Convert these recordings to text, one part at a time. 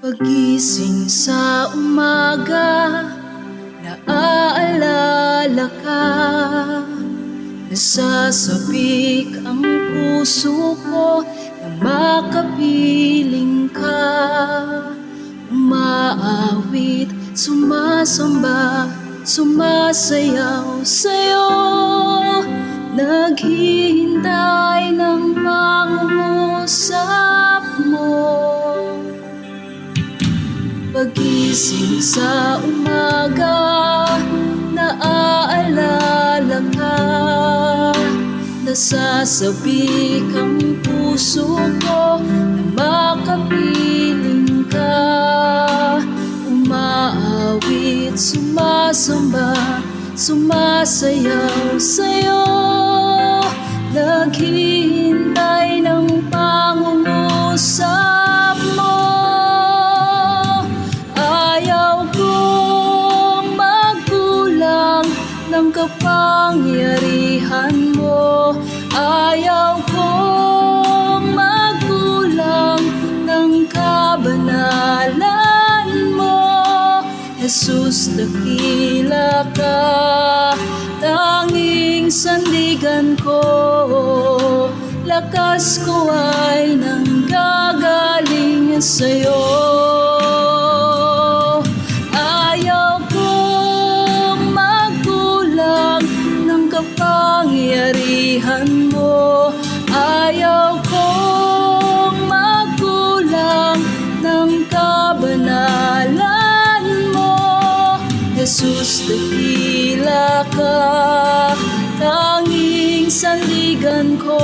Pagising sa umaga, naaalala ka. Nasasabik ang puso ko na makapiling ka. Umaawit, sumasamba, sumasayaw sa'yo. Naghihintay ng pangungusap mo. Pagising sa umaga, naaalala ka. Nasasabik ang puso ko na makapiling ka. Umaawit, sumasamba, sumasayaw sa'yo. Naghihintay ng pangungusap mo. Ng kapangyarihan mo, ayaw kong magkulang ng kabanalan mo. Jesus, dakila ka, tanging sandigan ko. Lakas ko ay nanggagaling sa'yo. Kapangyarihan mo, ayaw kong magkulang ng kabanalan mo. Jesus, dakila ka, tanging sandigan ko.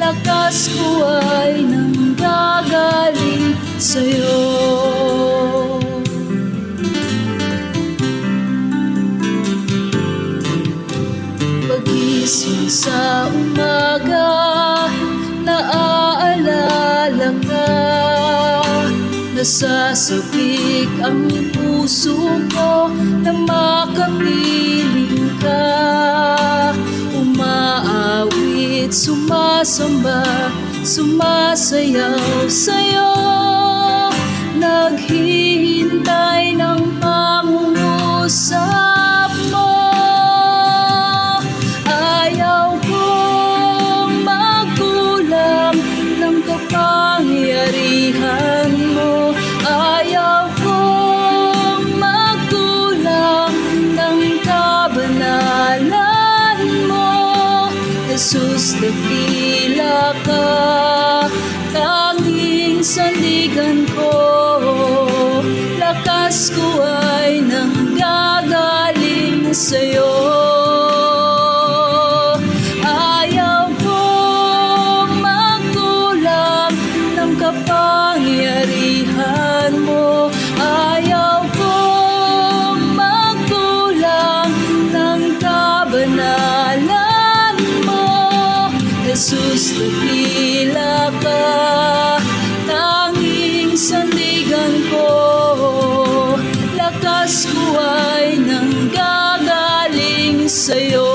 Lakas ko ay nanggagaling sa'yo. Pagising sa umaga, naaalala ka. Nasasabik ang puso ko na makapiling ka. Umaawit, sumasamba, sumasayaw sa'yo. Naghihintay ng pangungusap mo. Kapangyarihan mo, ayaw kong magkulang ng kabanalan mo. Jesus, dakila ka, tanging sandigan ko. Lakas ko ay nanggagaling sa'yo. Kapangyarihan mo, ayaw kong magkulang ng kabanalan mo. Jesus, dakila ka, tanging sandigan ko. Lakas ko ay nanggagaling sa'yo.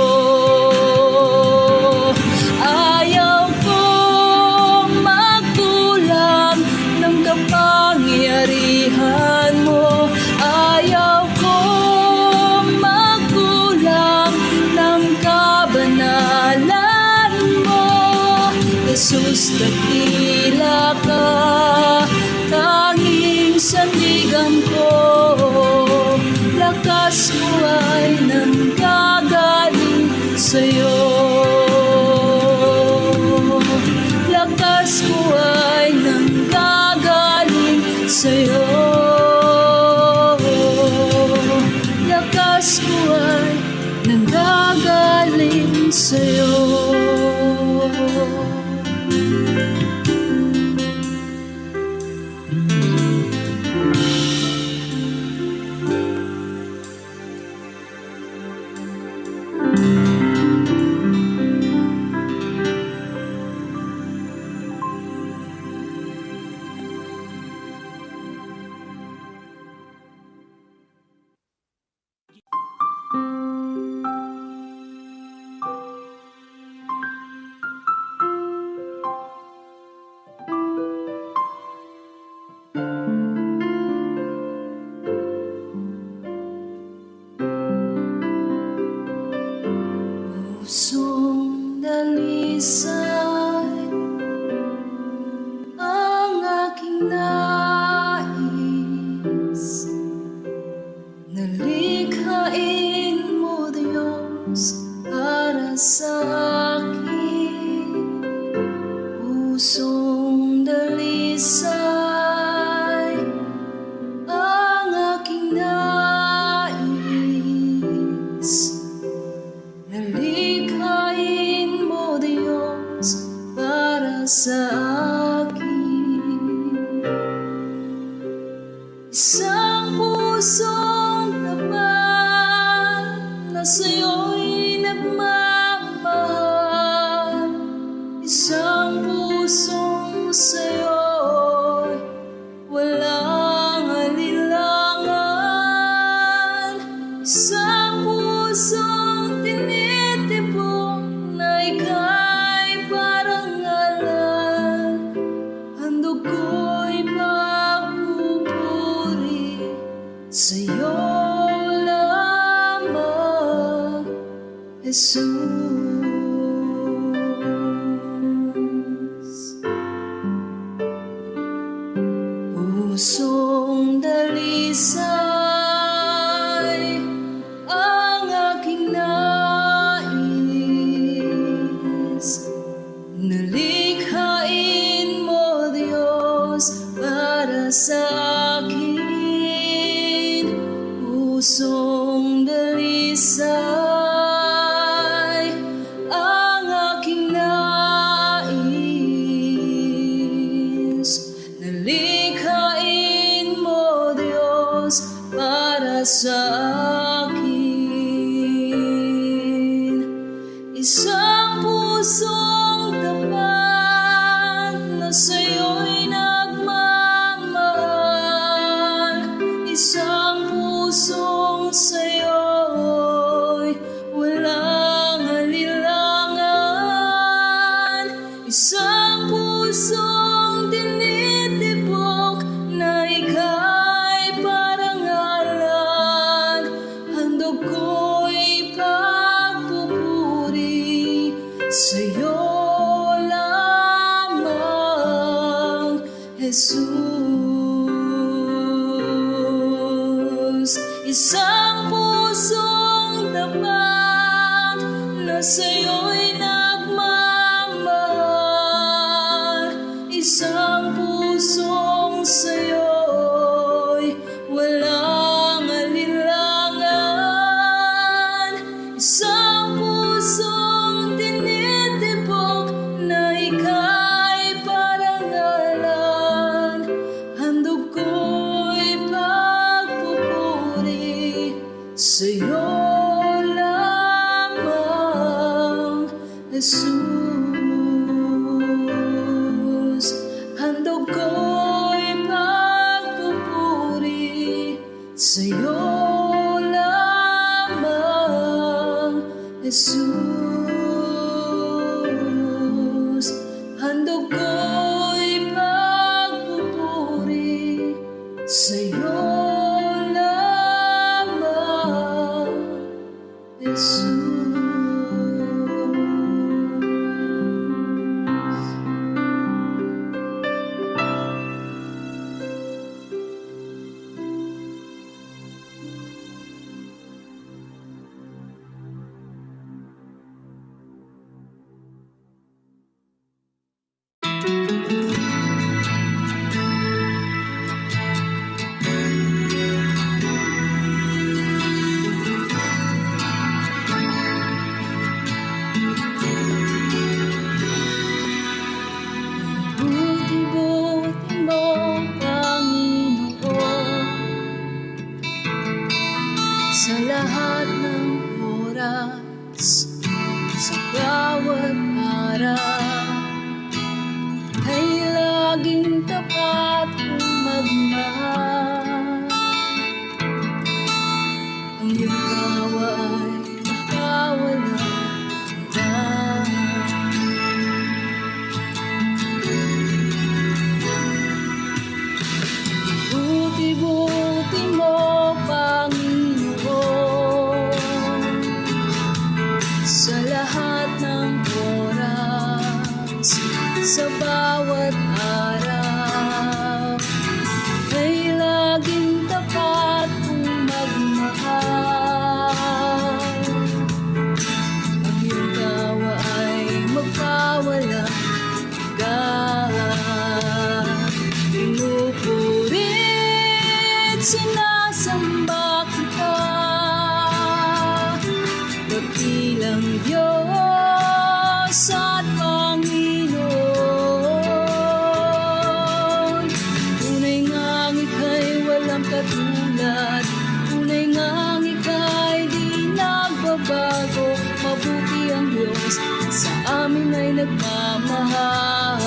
Kapangyarihan mo, ayaw kong magkulang ng kabanalan mo. Jesus, dakila ka, tanging sandigan ko. Lakas ko ay nanggagaling sa'yo. Lakas ko ay nanggagaling sa'yo. Lakas ko ay nanggagaling sa'yo. dalisay ang aking nais. Nalikhain mo, Diyos, para sa akin. Pusong dalisay ang aking nais. Nalikhain mo, Diyos, para sa akin. Isang pusong tapat na sa'yo'y nagmamahal. Isang pusong sa'yo'y walang alinlangan. Isang pusong tinitipon na ika'y parangalan. Handog ko'y papupuri sa'yo lamang, Jesus. Pusong dalisay ang aking nais. Nalikhain mo, Diyos, para sa akin. Pusong dalisay ang aking nais. Nalikhain mo, Diyos, para sa akin. Isang pusong tapat na sa'yo'y nagmamahal. Isang pusong sa'yo'y walang alinlangan. Isang pusong tinitibok na ika'y parangalan. Handog ko'y pagpupuri sa'yo lamang, Jesus. Isang pusong tapat na sa'yo'y nagmamahal. Isang pusong sa'yo'y walang alinlangan. Isang pusong tinitibok na ika'y parangalan. Handog ko'y pagpupuri sa bawat araw ay laging tapat kong magmahal. Ang iyong tawa ay magpawalang hanggan. Pinupurit, sinasamba kita, dakilang Diyos at Panginoon. Tunay ngang ika'y walang katulad, tunay ngang ika'y di nagbabago. Mabuti ang Diyos na sa amin ay nagmamahal.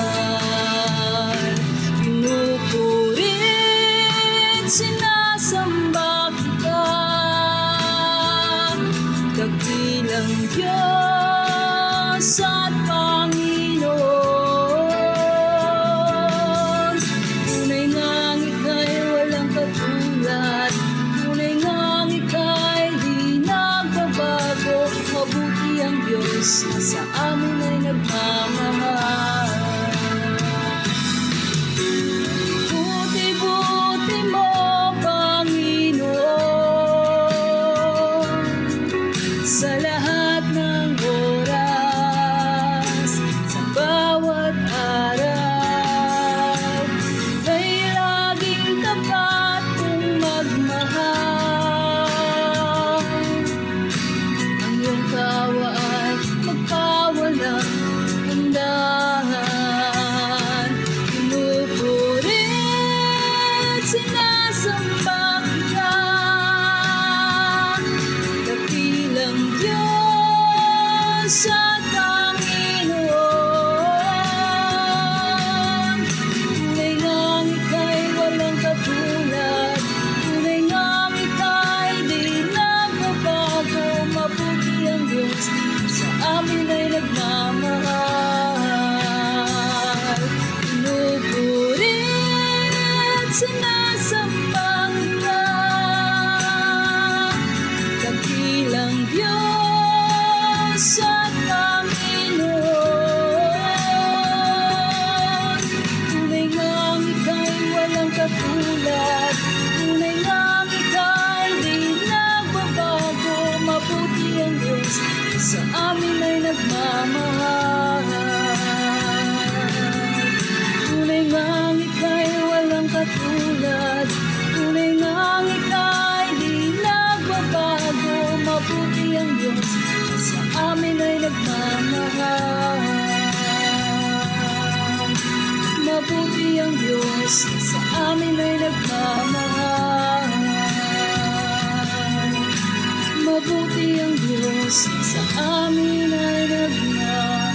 Pinupurit, sinasamba kita, dakilang Diyos at Panginoon. Tunay ngang ika'y walang katulad, tunay ngang ika'y di nagbabago. Mabuti ang Diyos na sa amin ay nagmamahal. Buti-buti mo, Panginoon, sa lahat ng oras, sa bawat araw ay laging tapat kong magmahal. Ang iyong tawa ay magpawalang hanggan. Pinupurit, sinasamba kita, dakilang Diyos at Panginoon. Tunay ngang ika'y walang katulad, tunay ngang ika'y di nagbabago. Mabuti ang Diyos na sa amin ay nagmamahal. Pinupurit, sinasamba kita, dakilang Diyos at Panginoon. Tunay ngang ika'y walang katulad, tunay ngang ika'y di nagbabago. Mabuti ang Diyos na sa amin ay nagmamahal. Tunay ngang ika'y walang katulad, tunay ngang ika'y di nagbabago. Mabuti ang Diyos na sa amin ay nagmamahal. Mabuti ang Diyos na sa amin ay nagmamahal. Mabuti ang Diyos na sa amin ay nagmamahal.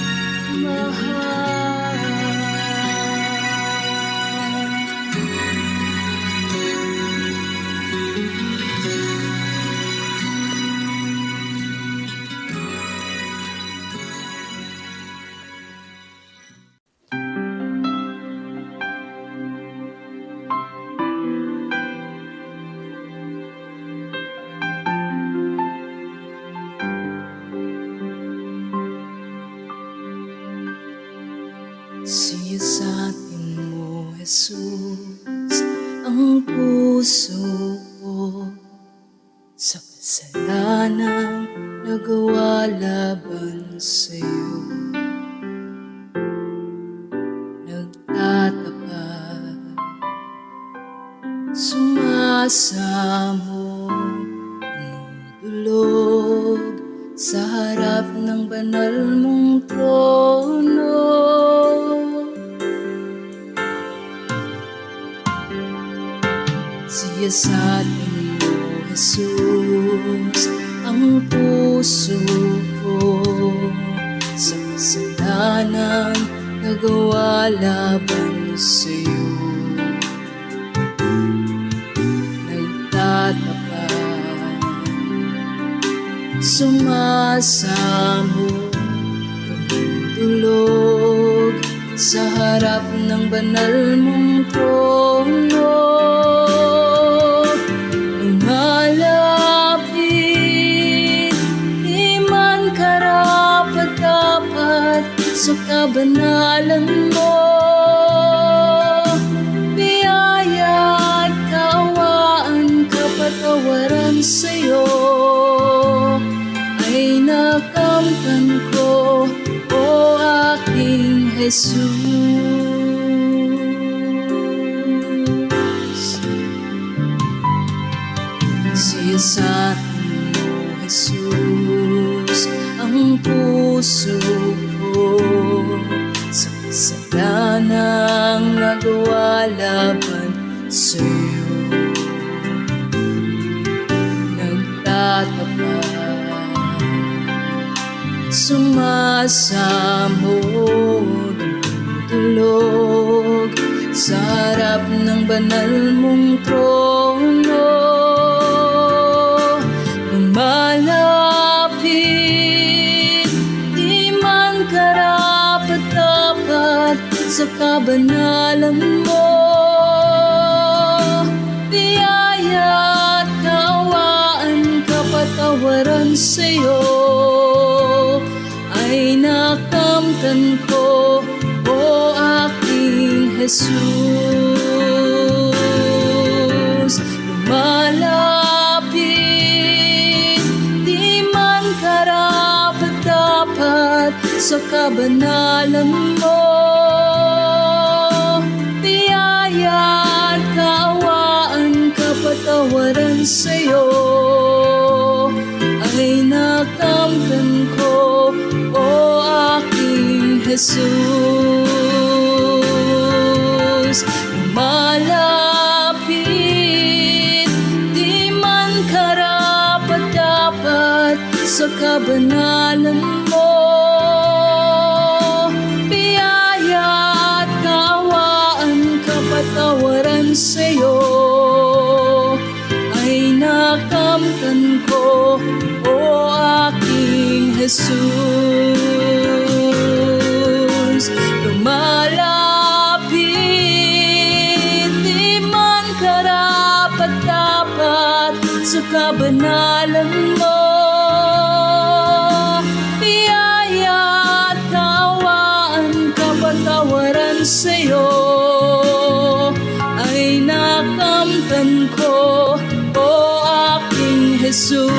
Siyasatin mo, Jesus, ang puso ko sa kasalanang nagawa laban sa'yo. Nagtatapat, sumasamo, dumudulog sa harap ng banal mong trono. Siyasatin mo, Jesus, ang puso ko sa kasalanang nagawa laban sa'yo. Nagtatapat, sumasamo, tumutulog sa harap ng banal mong trono. Lumalapit, di man karapat-dapat sa kabanalan mo. Biyaya at kaawaan, kapatawaran sa'yo ay nakamtan ko, o aking Jesus. Siyasatin mo, Jesus, ang puso ko sa kasalanang nagawa laban sa'yo. Nagtatapat, sumasamo, dumudulog sa harap ng banal mong trono. Lumalapit, di man karapat-dapat sa kabanalan mo. Biyaya at kaawaan, kapatawaran sa'yo ay nakamtan ko, o aking Jesus. Lumalapit, di man karapat-dapat sa kabanalan mo. Biyaya at kaawaan, kapatawaran sa'yo ay nakamtan ko, o aking Jesus. Lumalapit, di man karapat-dapat sa kabanalan mo. Biyaya at kaawaan, kapatawaran sa'yo ay nakamtan ko, o aking Jesus. Lumalapit, di man karapat-dapat sa kabanalan mo. Biyaya at kaawaan, kapatawaran sa'yo ay nakamtan ko, o aking Jesus.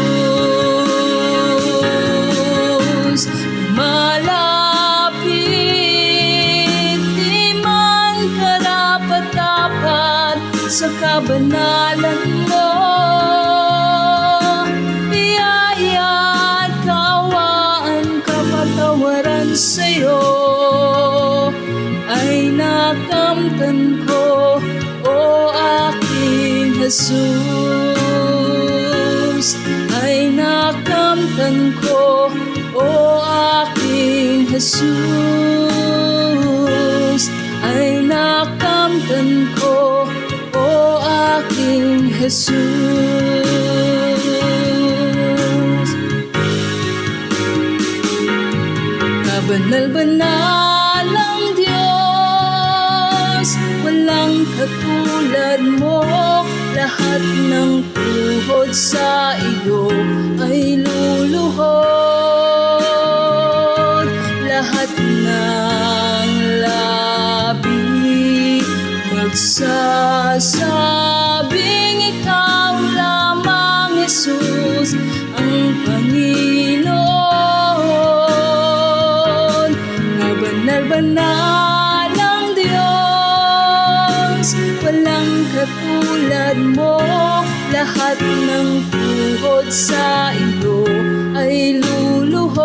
Lumalapit, di man karapat-dapat sa kabanalan mo. Biyaya at kaawaan, kapatawaran sa'yo ay nakamtan ko, o aking Jesus. Ay nakamtan ko, o aking Jesus. Ay nakamtan ko, o aking Jesus. Kabanal-banal ang Diyos, walang katulad mo. Lahat ng tuhod sa iyo ay luluhod. Lahat ng labi magsasabing ikaw lamang, Jesus, ang Panginoon. Kabanal-banal ang Diyos, walang katulad mo. Lahat ng tuhod sa iyo ay luluhod.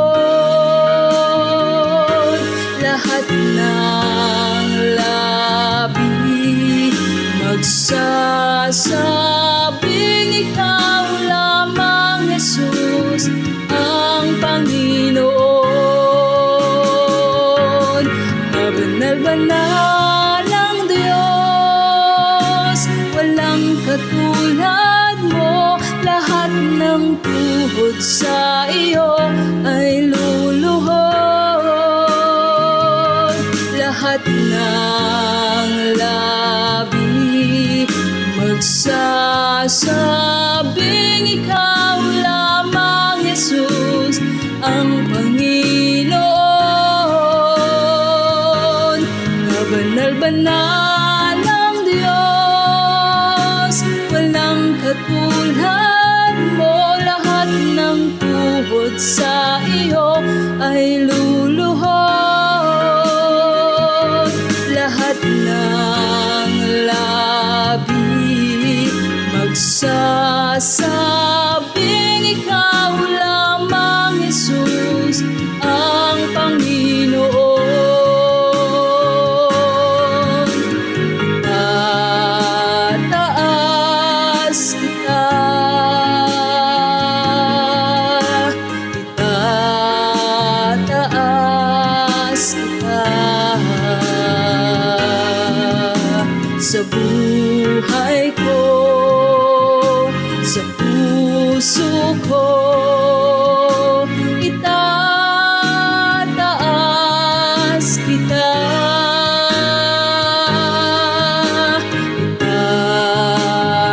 Lahat ng labi magsasabing ikaw lamang, Jesus, ang Panginoon. Kabanal-banal ang Diyos, walang katulad mo. Lahat ng tuhod sa iyo ay luluhod. Lahat ng labi magsasabing ikaw lamang, Jesus, ang Panginoon. Banal-banal ng Diyos, walang katulad mo. Lahat ng tuhod sa iyo ay luluhod, lahat ng labi magsasabing ikaw lamang, Jesus, ang Panginoon. Itataas kita, itataas kita sa buhay ko, sa puso ko. Itataas kita,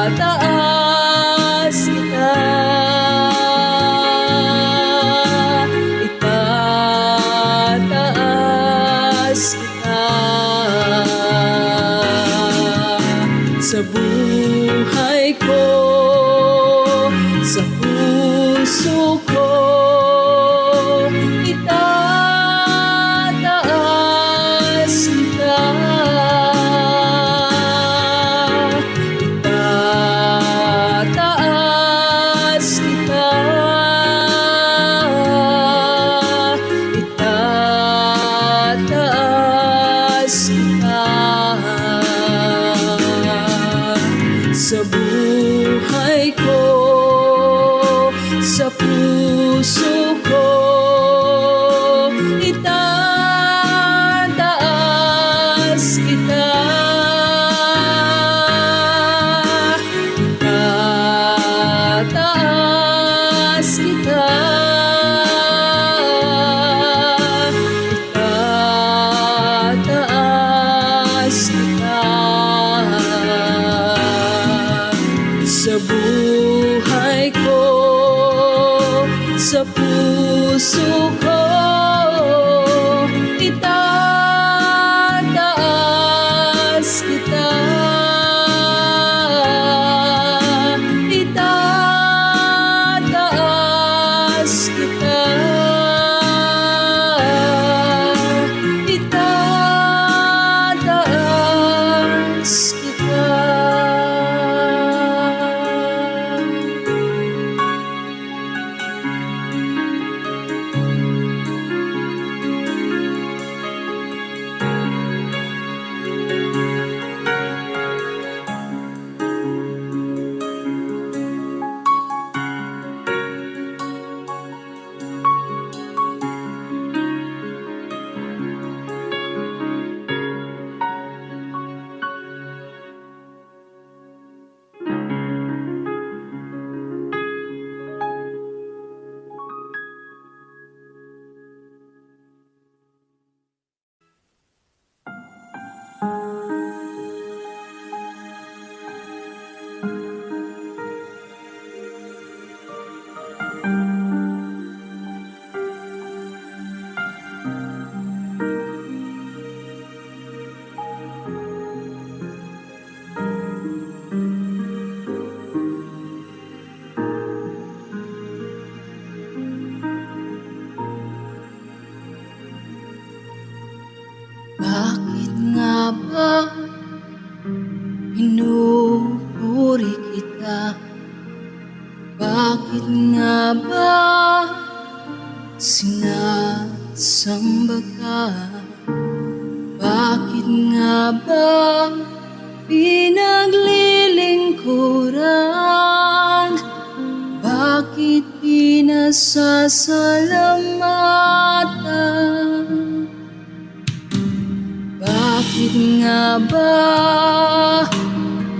itataas kita, itataas kita sa buhay ko, sa puso ko. Itataas kita, itataas kita, itataas kita sa buhay ko, sa puso ko. Itataas kita, itataas kita, itataas kita sa buhay ko, sa puso ko. Itataas kita, itataas kita, itataas kita. Bakit nga ba pinupuri kita? Bakit nga ba sinasamba ka? Bakit nga ba pinaglilingkuran? Bakit pinasasalamatan? Bakit nga ba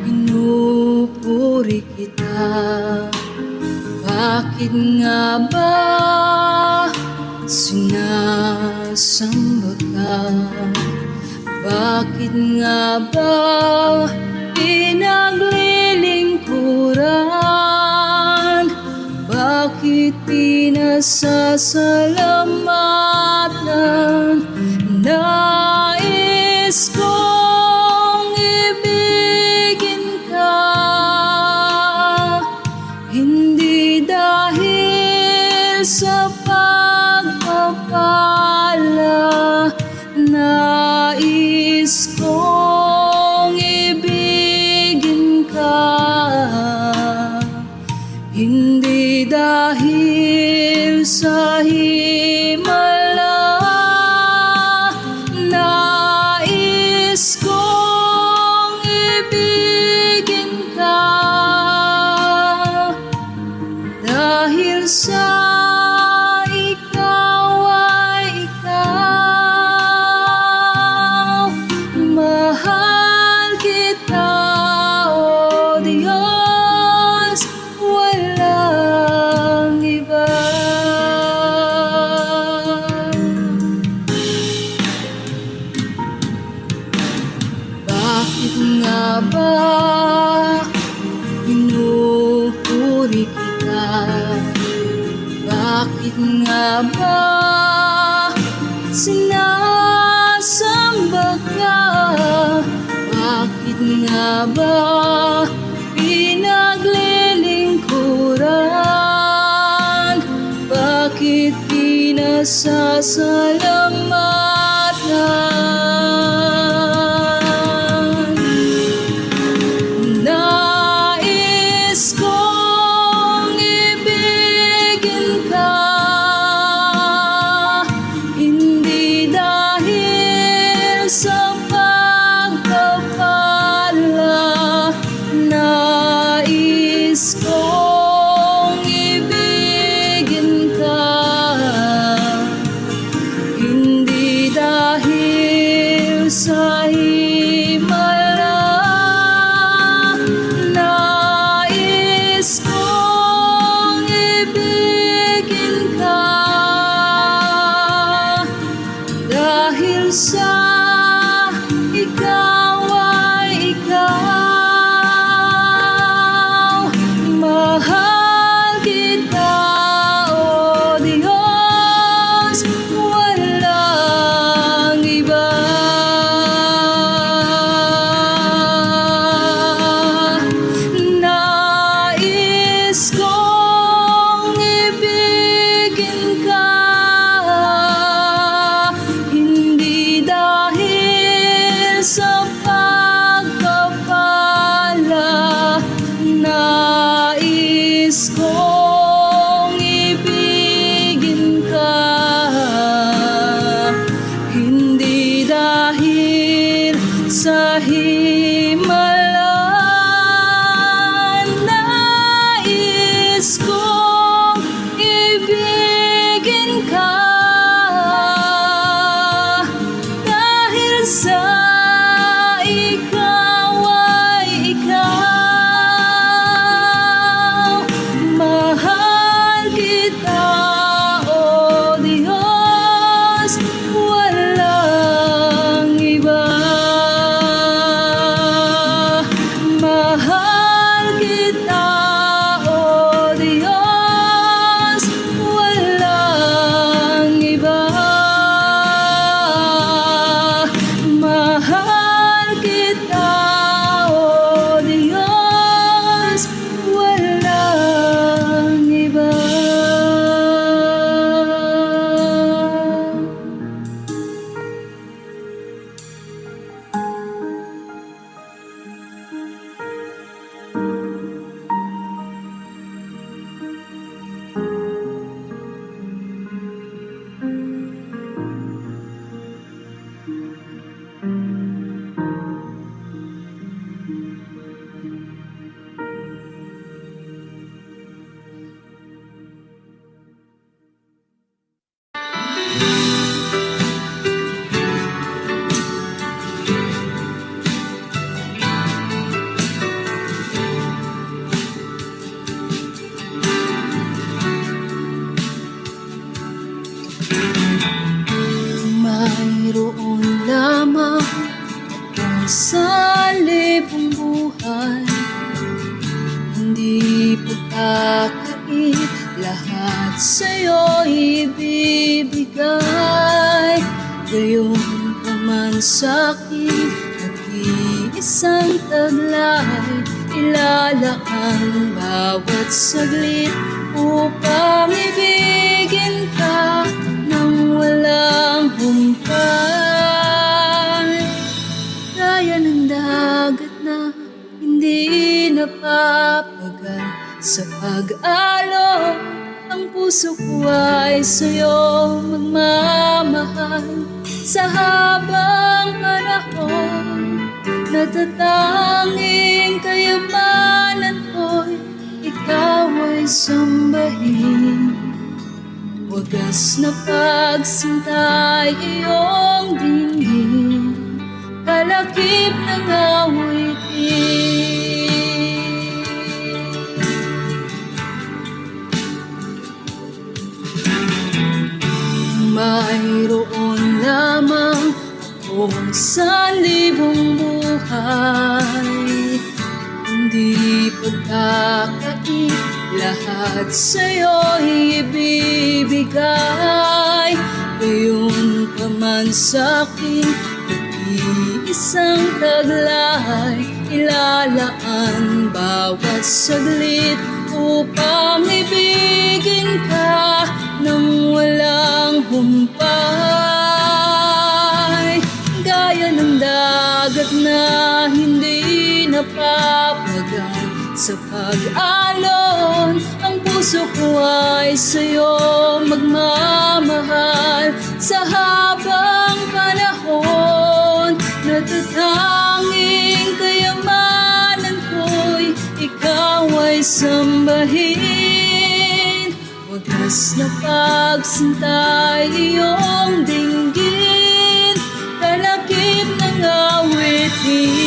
pinupuri kita? Bakit nga ba sinasamba ka? Bakit nga ba pinaglilingkuran? Bakit pinasasalamatan? Nais ko sa pagpapala, nais kong ibigin ka, hindi dahil sa himala. Nais kong ibigin ka dahil sa ikaw ay ikaw. Mahal kita, O Diyos, walang iba. Bakit nga ba pinupuri kita? Bakit nga ba sinasamba ka? Bakit nga ba pinaglilingkuran? Bakit pinasasalamatan? Nais kong ibigin ka, hindi dahil sa pagpapala. Nais kong ibigin ka, hindi dahil sa himala. Nais kong ibigin ka dahil sa ikaw ay ikaw. Mahal kita, O Diyos, walang iba. Nais kong ibigin ka, hindi dahil sa pagpapala. Nais kong ibigin ka, hindi dahil sa himala. Nais kong ibigin ka dahil sa ikaw ay ikaw. Mahal kita, O Diyos, walang iba. Mahal kita, O Diyos, walang iba. Mahal kita, O Diyos, walang iba. Mayroon lamang kung sa libong buhay, hindi pagkakait, lahat sa'yo ibibigay. Gayon pa man sa'kin, nag-iisang taglay, ilalaang bawat saglit upang ibigin ka nang walang humpay. Gaya ng dagat na hindi napapagal sa pag-alon, ang puso ko ay sa'yo magmamahal. Sa habang panahon, natatanging kayamanan ko'y ikaw ay sambahin. Wagas na pagsintay iyong dinggin, kalakip ng awitin. Mayroon lamang akong 1,000 buhay, hindi pagkakait lahat sa'yo'y ibibigay. Gayon ka man sa'kin, isang taglay, ilalaan bawat saglit upang ibigin ka nang walang humpay. Gaya ng dagat na hindi napapagal sa pag-alon, ang puso ko ay sa'yo magmamahal. Sa habang panahon, natatanging kayamanan ko'y ikaw ay sambahin. Wagas na pagsintay iyong dinggin, kalakip ng awitin.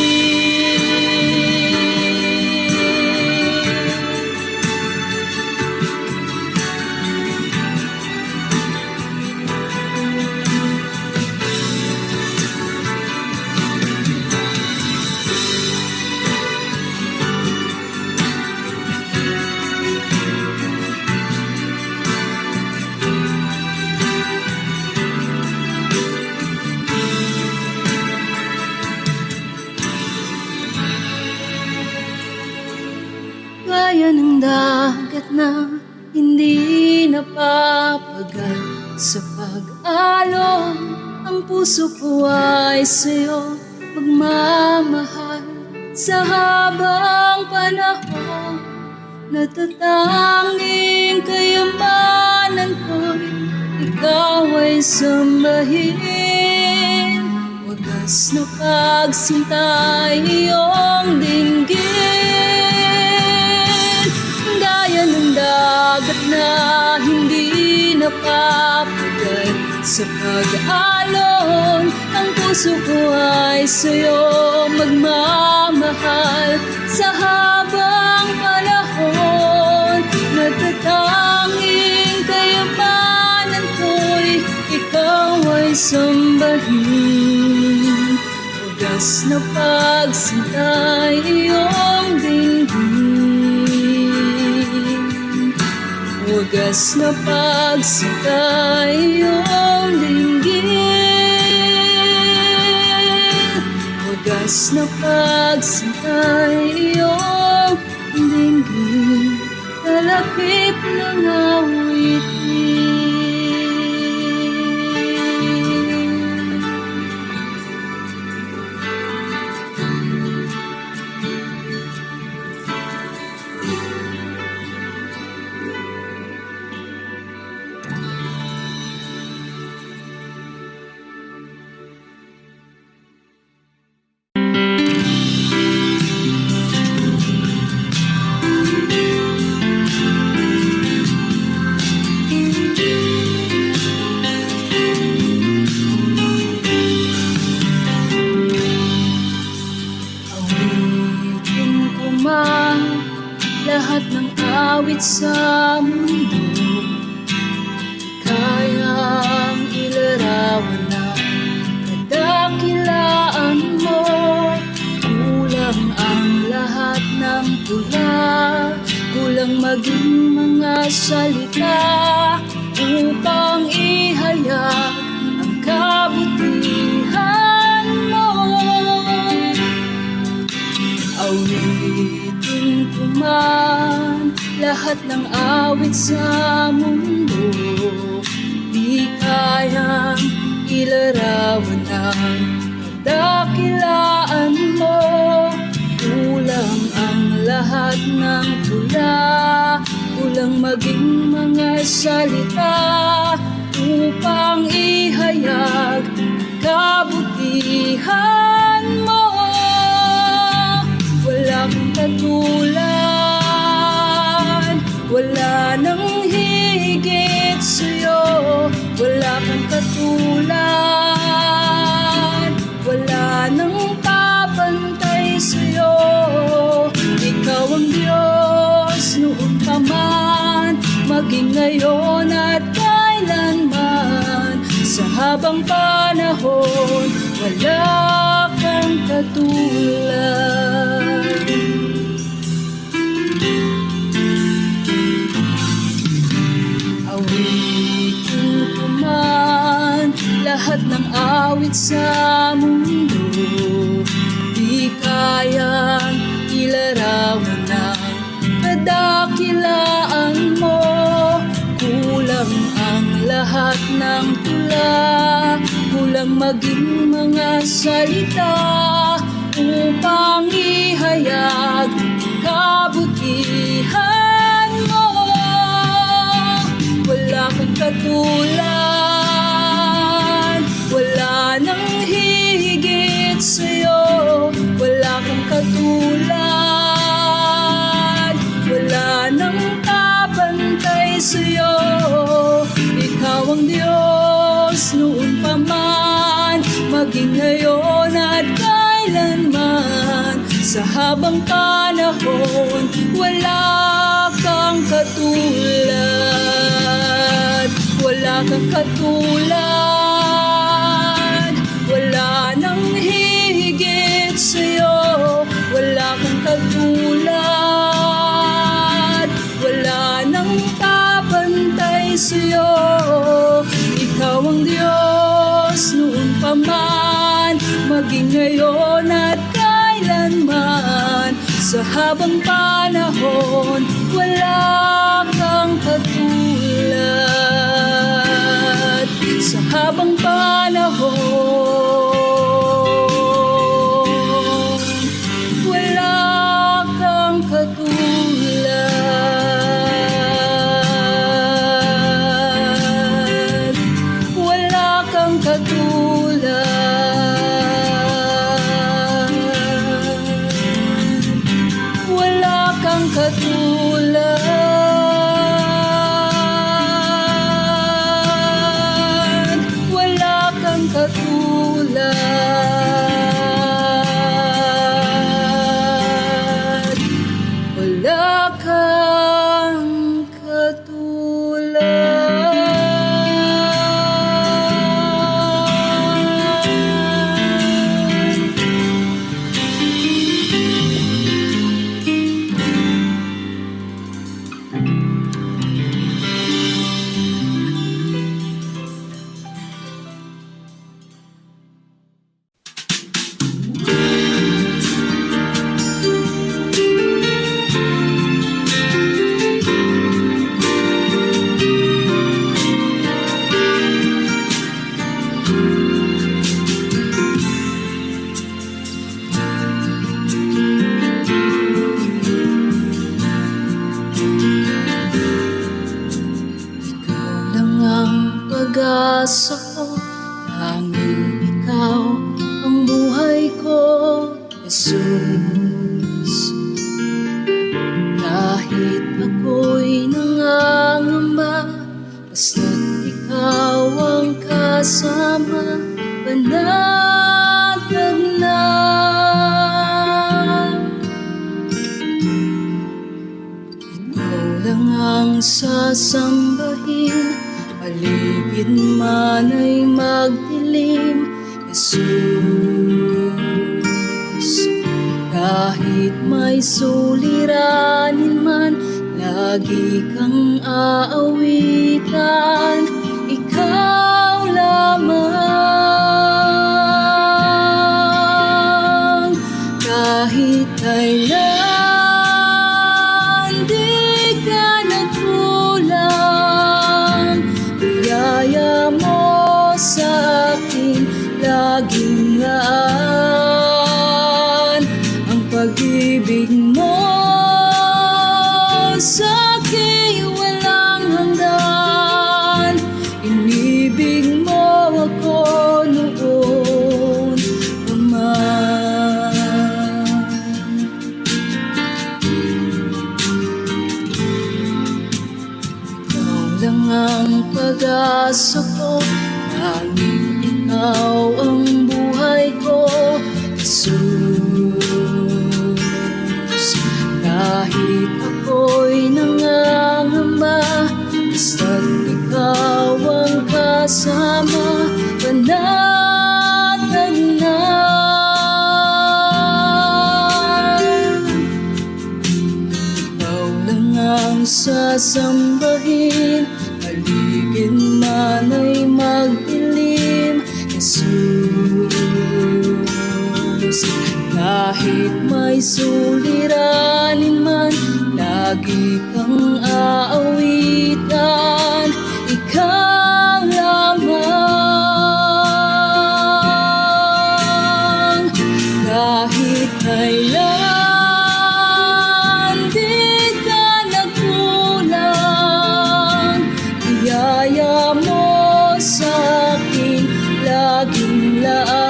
Gaya ng dagat na hindi napapagal sa pag-alon, ang puso ko ay sa'yo magmamahal. Sa habang panahon, natatanging kayamanan ko'y ikaw ay sambahin. Wagas na pagsintay iyong dinggin, gaya ng dagat na hindi napapagal sa pag-alon, ang puso ko ay sa'yo magmamahal. Sa habang panahon, natatanging kayamanan ko'y ikaw ay sambahin. Wagas na pagsintay iyong dinggin, wagas na pagsintay iyong dinggin, wagas na pagsintay iyong dinggin, kalakip ng awitin. Lahat ng awit sa mundo, kayang ilarawan na kadakilaan mo. Kulang ang lahat ng tula, kulang maging mga salita upang ihayag ang kabutihan mo. Awitin ko man lahat ng awit awit sa mundo, di kayang ilarawan ng kadakilaan mo. Kulang ang lahat ng tula, kulang maging mga salita upang ihayag kabutihan mo. Wala kang katulad, wala nang higit sa'yo. Wala kang katulad, wala nang papantay sa'yo. Ikaw ang Diyos noon pa man, maging ngayon at kailanman. Sa habang panahon, wala kang katulad. Awitin ko man lahat ng awit sa mundo, di kayang ilarawan ng kadakilaan mo. Kulang ang lahat ng tula, kulang maging mga salita upang ihayag kabutihan mo. Wala kang katulad, wala nang higit sa'yo. Wala kang katulad, wala nang kapantay sa'yo. Ikaw ang Diyos noon pa man, maging ngayon at kailanman. Sa habang panahon, wala kang katulad. Wala kang katulad, wala nang higit sa'yo. Wala kang katulad, wala nang kapantay sa'yo. Ikaw ang Diyos noon pa man, maging ngayon at kailanman. Sa habang panahon, wala kang katulad. Sa habang panahon, wala kang katulad. Wala kang katulad. Wala kang katulad. Wala kang katulad. Wala kang pag-asa ko, tanging ikaw ang buhay ko, Jesus. Kahit ako'y nangangamba, basta't ikaw ang kasama, panatag na. Ikaw lang ang sasambahin, paligid man ay magdilim, Jesus. Kahit may suliranin man, lagi kang aawitan, ikaw lamang. Kahit kailan di ka nagkulang, pag-ibig mo sa'kin walang hanggan. Inibig mo ako noon pa man. Ikaw lang ang pag-asa ko, tanging ikaw ang buhay ko, Jesus. Kahit ako'y nangangamba, basta't ikaw ang kasama, panatag na. Ikaw lang ang sasambahin, paligid man ay magdilim, Jesus. Kahit may suliranin man, lagi kang aawitan, ikaw lamang. Kahit kailan di ka nagkulang, biyaya mo sa'kin laging laan.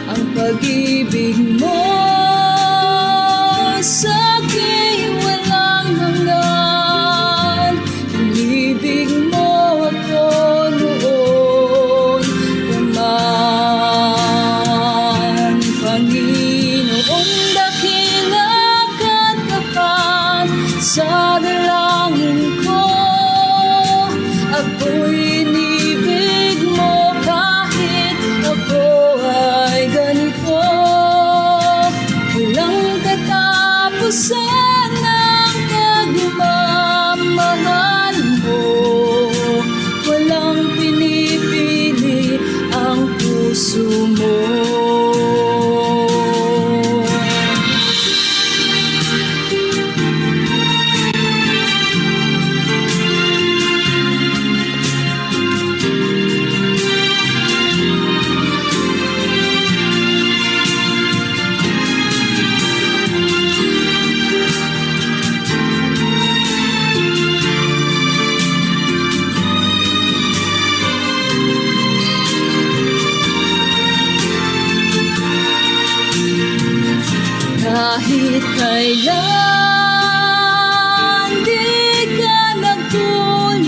Ang pag-ibig mo sa'kin walang hanggan. Inibig mo ako noon pa man. Panginoong dakila ka't tapat sa dalangin ko, ako'y inibig mo kahit ako ay ganito. Walang katapusan ang pagmamahal mo, walang pinipili ang puso mo. Kahit kailan di ka nagkulang,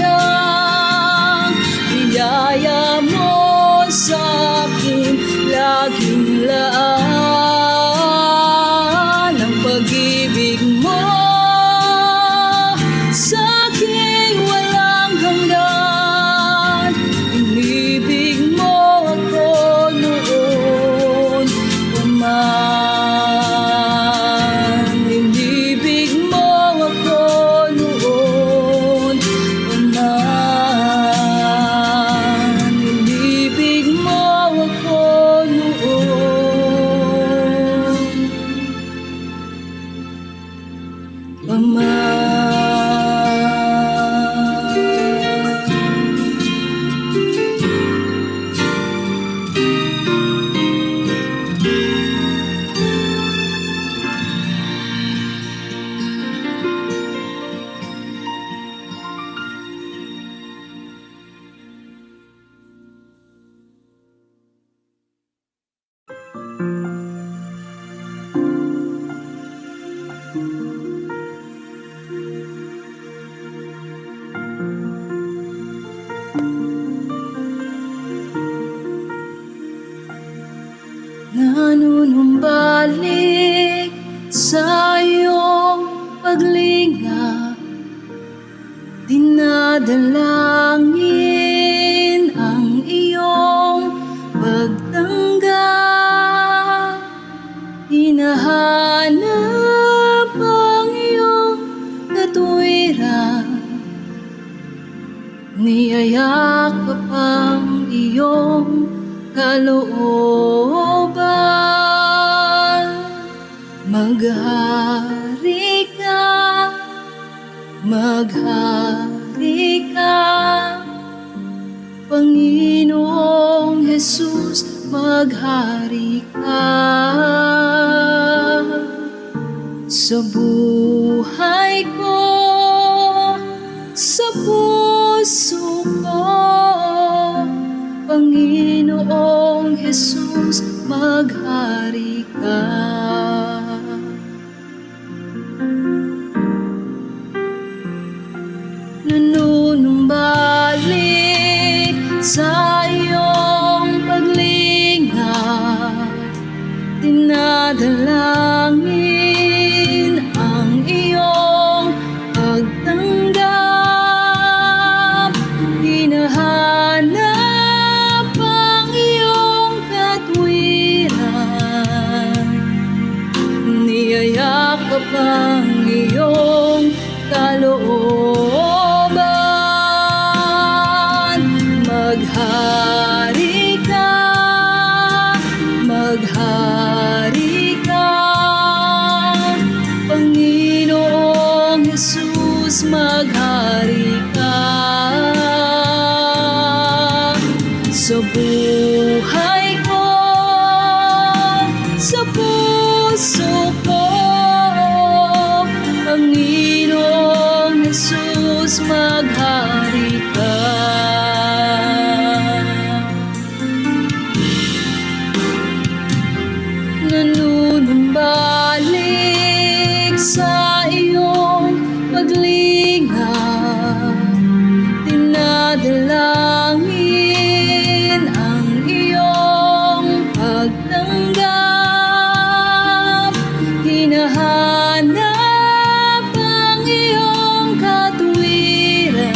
biyaya mo sa'kin laging laan. Ang pag-ibig mo sa'kin walang hanggan. Inibig mo ako noon pa man. Inibig mo ako noon pa man. Inibig mo ako noon pa man. Nanunumbalik sa iyong paglinga, dinadalangin ang iyong pagtanggap. Hinahanap ang iyong katwiran, niyayakap ang iyong kalooban. Maghari ka, maghari ka, Panginoong Jesus, maghari ka. Sa buhay ko, sa puso ko, Panginoong Jesus, maghari ka. Nanunumbalik sa iyong paglingap, dinadalangin ang iyong pagtanggap, hinahanap ang iyong katwiran, niyayakap ang iyong kalooban. Maghari ka, maghari ka, Panginoong Jesus, maghari ka. Sa buhay ko, sa puso ko, Panginoong Jesus, maghari ka. Nanunumbalik sa iyong paglingap, dinadalangin ang iyong pagtanggap, hinahanap ang iyong katwiran,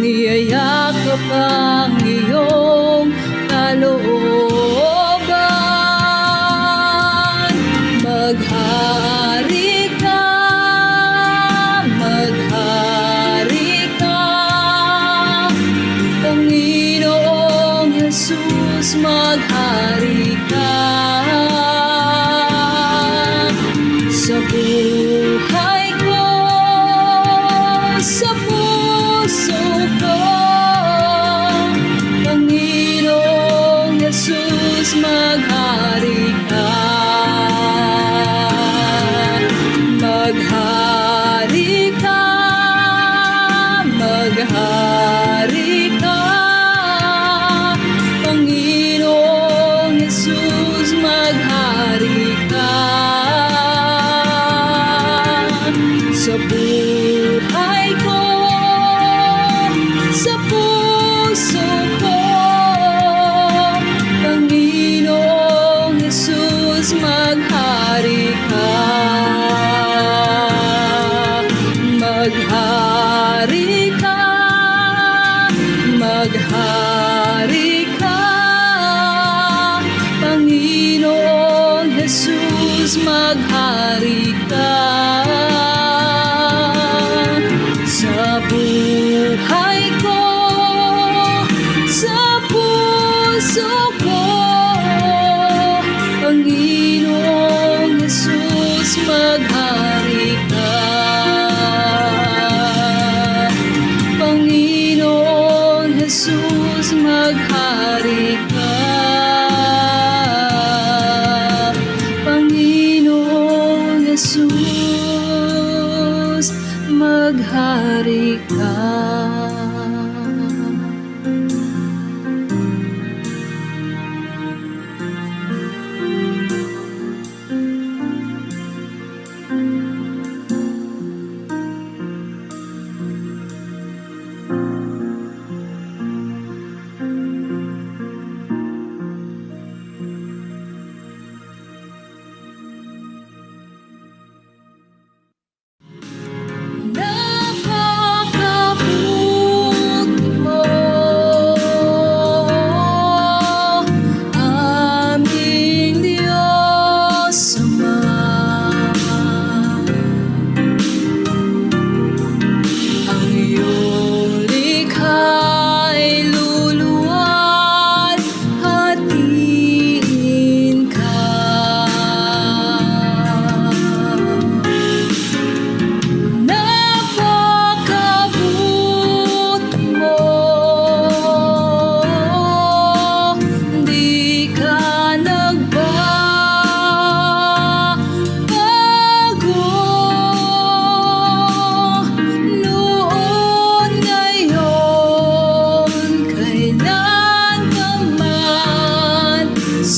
niyayakap ang iyong kalooban. Maghari ka, maghari ka, Panginoong Jesus, maghari ka. Sa buhay ko, sa puso ko, Panginoong Jesus, maghari ka. Maghari ka, maghari ka, Panginoong Jesus, maghari ka.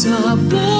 Sa